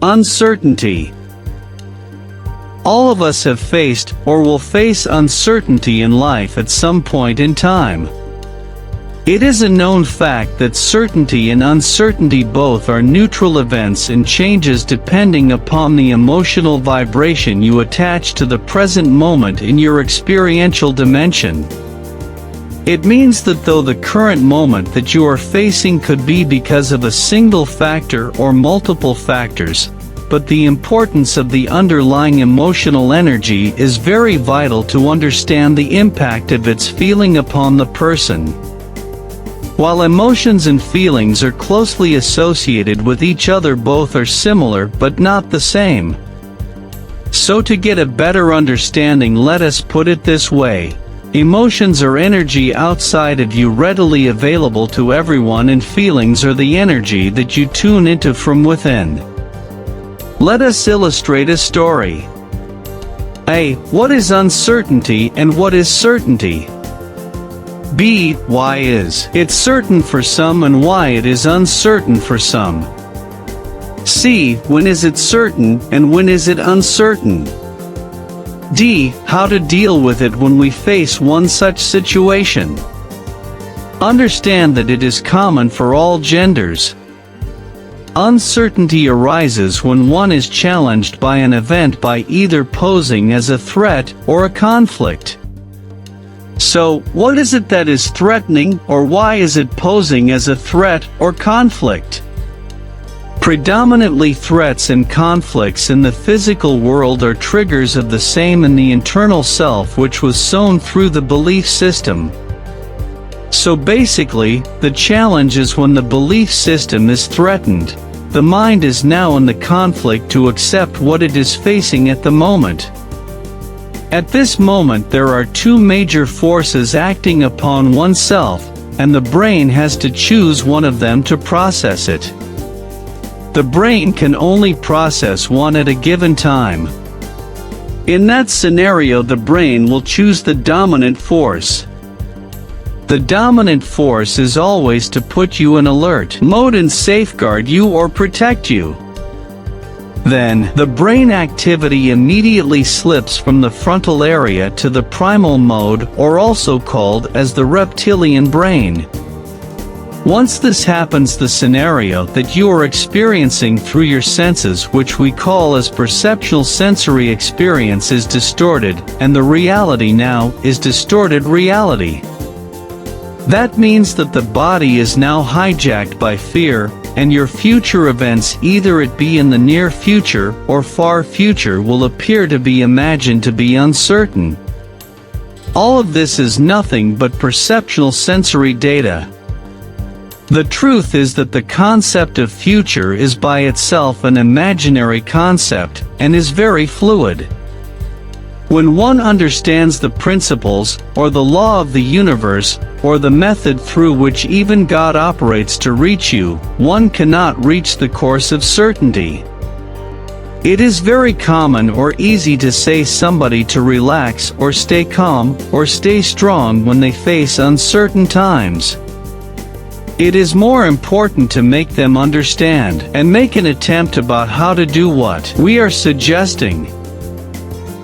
Uncertainty. All of us have faced, or will face, uncertainty in life at some point in time. It is a known fact that certainty and uncertainty both are neutral events and changes depending upon the emotional vibration you attach to the present moment in your experiential dimension. It means that though the current moment that you are facing could be because of a single factor or multiple factors, but the importance of the underlying emotional energy is very vital to understand the impact of its feeling upon the person. While emotions and feelings are closely associated with each other, both are similar but not the same. So to get a better understanding, let us put it this way. Emotions are energy outside of you, readily available to everyone, and feelings are the energy that you tune into from within. Let us illustrate a story. A. What is uncertainty and what is certainty? B. Why is it certain for some and why it is uncertain for some? C. When is it certain and when is it uncertain? D. How to deal with it when we face one such situation. Understand that it is common for all genders. Uncertainty arises when one is challenged by an event by either posing as a threat or a conflict. So, what is it that is threatening, or why is it posing as a threat or conflict? Predominantly, threats and conflicts in the physical world are triggers of the same in the internal self, which was sown through the belief system. So basically, the challenge is when the belief system is threatened. The mind is now in the conflict to accept what it is facing at the moment. At this moment there are two major forces acting upon oneself, and the brain has to choose one of them to process it. The brain can only process one at a given time. In that scenario, the brain will choose the dominant force. The dominant force is always to put you in alert mode and safeguard you or protect you. Then, the brain activity immediately slips from the frontal area to the primal mode, or also called as the reptilian brain. Once this happens, the scenario that you are experiencing through your senses, which we call as perceptual sensory experience, is distorted, and the reality now is distorted reality. That means that the body is now hijacked by fear, and your future events, either it be in the near future or far future, will appear to be imagined to be uncertain. All of this is nothing but perceptual sensory data. The truth is that the concept of future is by itself an imaginary concept, and is very fluid. When one understands the principles, or the law of the universe, or the method through which even God operates to reach you, one cannot reach the course of certainty. It is very common or easy to say somebody to relax or stay calm or stay strong when they face uncertain times. It is more important to make them understand and make an attempt about how to do what we are suggesting.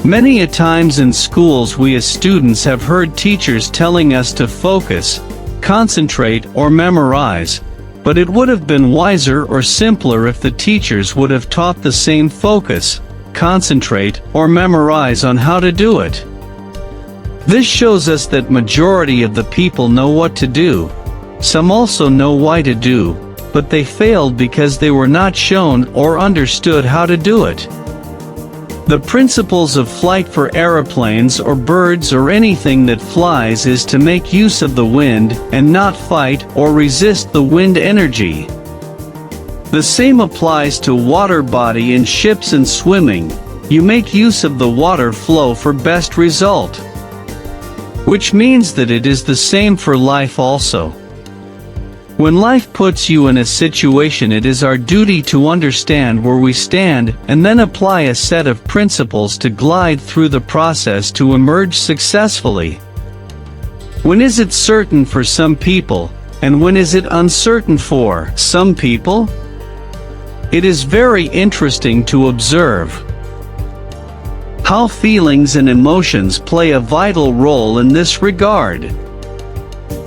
Many a times in schools we as students have heard teachers telling us to focus, concentrate or memorize, but it would have been wiser or simpler if the teachers would have taught the same focus, concentrate or memorize on how to do it. This shows us that majority of the people know what to do. Some also know why to do, but they failed because they were not shown or understood how to do it. The principles of flight for aeroplanes or birds or anything that flies is to make use of the wind and not fight or resist the wind energy. The same applies to water body in ships and swimming. You make use of the water flow for best result. Which means that it is the same for life also. When life puts you in a situation, it is our duty to understand where we stand and then apply a set of principles to glide through the process to emerge successfully. When is it certain for some people, and when is it uncertain for some people? It is very interesting to observe how feelings and emotions play a vital role in this regard.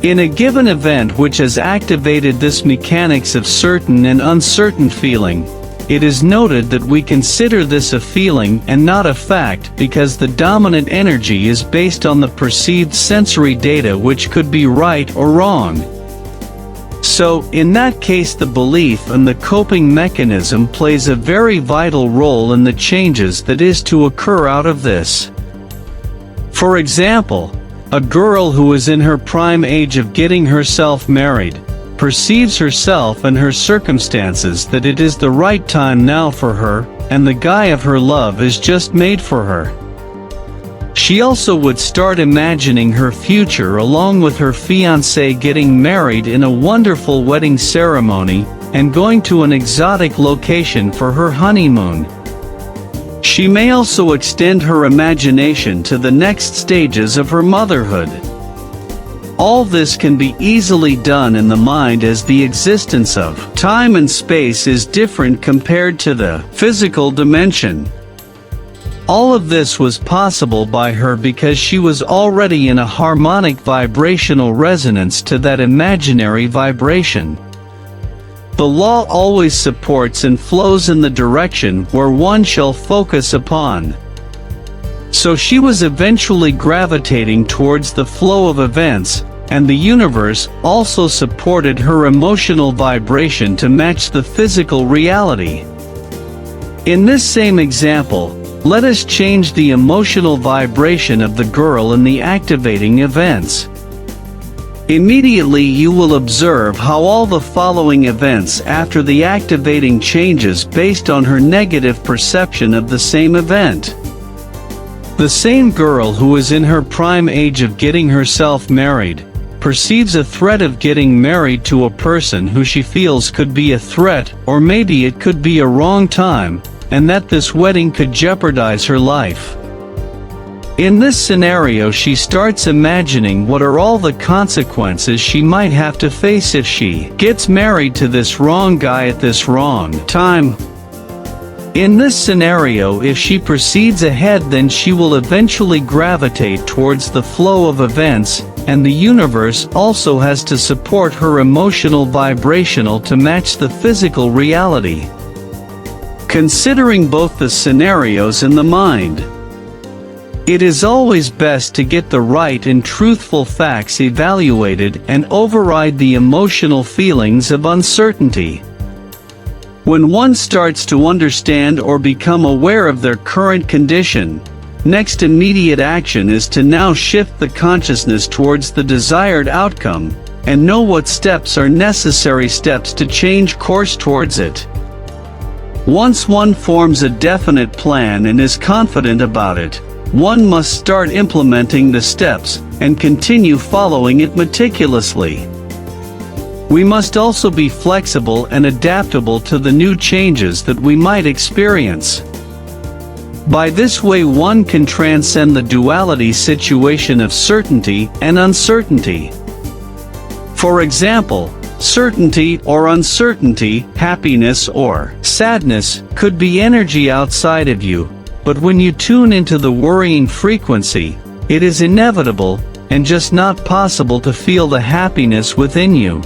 In a given event which has activated this mechanics of certain and uncertain feeling, it is noted that we consider this a feeling and not a fact because the dominant energy is based on the perceived sensory data, which could be right or wrong. So, in that case, the belief and the coping mechanism plays a very vital role in the changes that is to occur out of this. For example, a girl who is in her prime age of getting herself married perceives herself and her circumstances that it is the right time now for her, and the guy of her love is just made for her. She also would start imagining her future along with her fiancé getting married in a wonderful wedding ceremony and going to an exotic location for her honeymoon. She may also extend her imagination to the next stages of her motherhood. All this can be easily done in the mind, as the existence of time and space is different compared to the physical dimension. All of this was possible by her because she was already in a harmonic vibrational resonance to that imaginary vibration. The law always supports and flows in the direction where one shall focus upon. So she was eventually gravitating towards the flow of events, and the universe also supported her emotional vibration to match the physical reality. In this same example, let us change the emotional vibration of the girl in the activating events. Immediately you will observe how all the following events after the activating changes based on her negative perception of the same event. The same girl who is in her prime age of getting herself married perceives a threat of getting married to a person who she feels could be a threat, or maybe it could be a wrong time, and that this wedding could jeopardize her life. In this scenario, she starts imagining what are all the consequences she might have to face if she gets married to this wrong guy at this wrong time. In this scenario, if she proceeds ahead, then she will eventually gravitate towards the flow of events, and the universe also has to support her emotional vibrational to match the physical reality. Considering both the scenarios in the mind, it is always best to get the right and truthful facts evaluated and override the emotional feelings of uncertainty. When one starts to understand or become aware of their current condition, next immediate action is to now shift the consciousness towards the desired outcome, and know what steps are necessary steps to change course towards it. Once one forms a definite plan and is confident about it, one must start implementing the steps and continue following it meticulously. We must also be flexible and adaptable to the new changes that we might experience. By this way, one can transcend the duality situation of certainty and uncertainty. For example, certainty or uncertainty, happiness or sadness, could be energy outside of you, but when you tune into the worrying frequency, it is inevitable and just not possible to feel the happiness within you.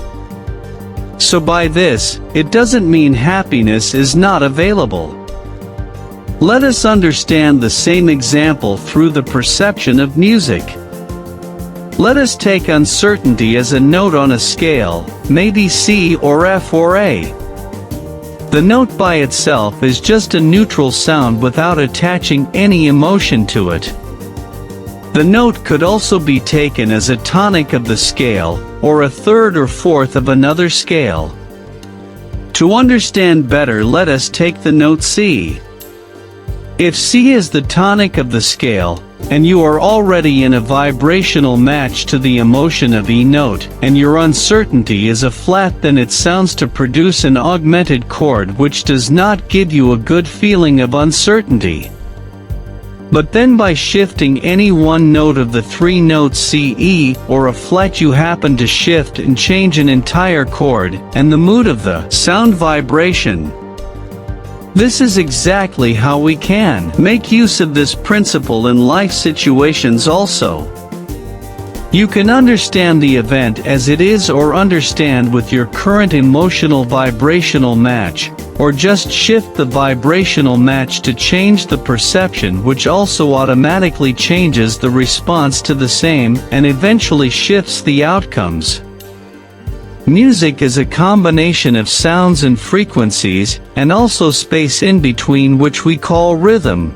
So by this, it doesn't mean happiness is not available. Let us understand the same example through the perception of music. Let us take uncertainty as a note on a scale, maybe C or F or A. The note by itself is just a neutral sound without attaching any emotion to it. The note could also be taken as a tonic of the scale, or a third or fourth of another scale. To understand better, let us take the note C. If C is the tonic of the scale, and you are already in a vibrational match to the emotion of E note, and your uncertainty is a flat, then it sounds to produce an augmented chord which does not give you a good feeling of uncertainty. But then by shifting any one note of the three notes C, E, or a flat, you happen to shift and change an entire chord, and the mood of the sound vibration. This is exactly how we can make use of this principle in life situations also. You can understand the event as it is or understand with your current emotional vibrational match, or just shift the vibrational match to change the perception, which also automatically changes the response to the same and eventually shifts the outcomes. Music is a combination of sounds and frequencies, and also space in between, which we call rhythm.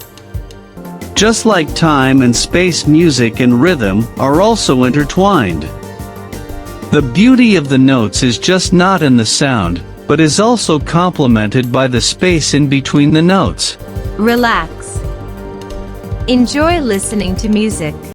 Just like time and space, music and rhythm are also intertwined. The beauty of the notes is just not in the sound, but is also complemented by the space in between the notes. Relax. Enjoy listening to music.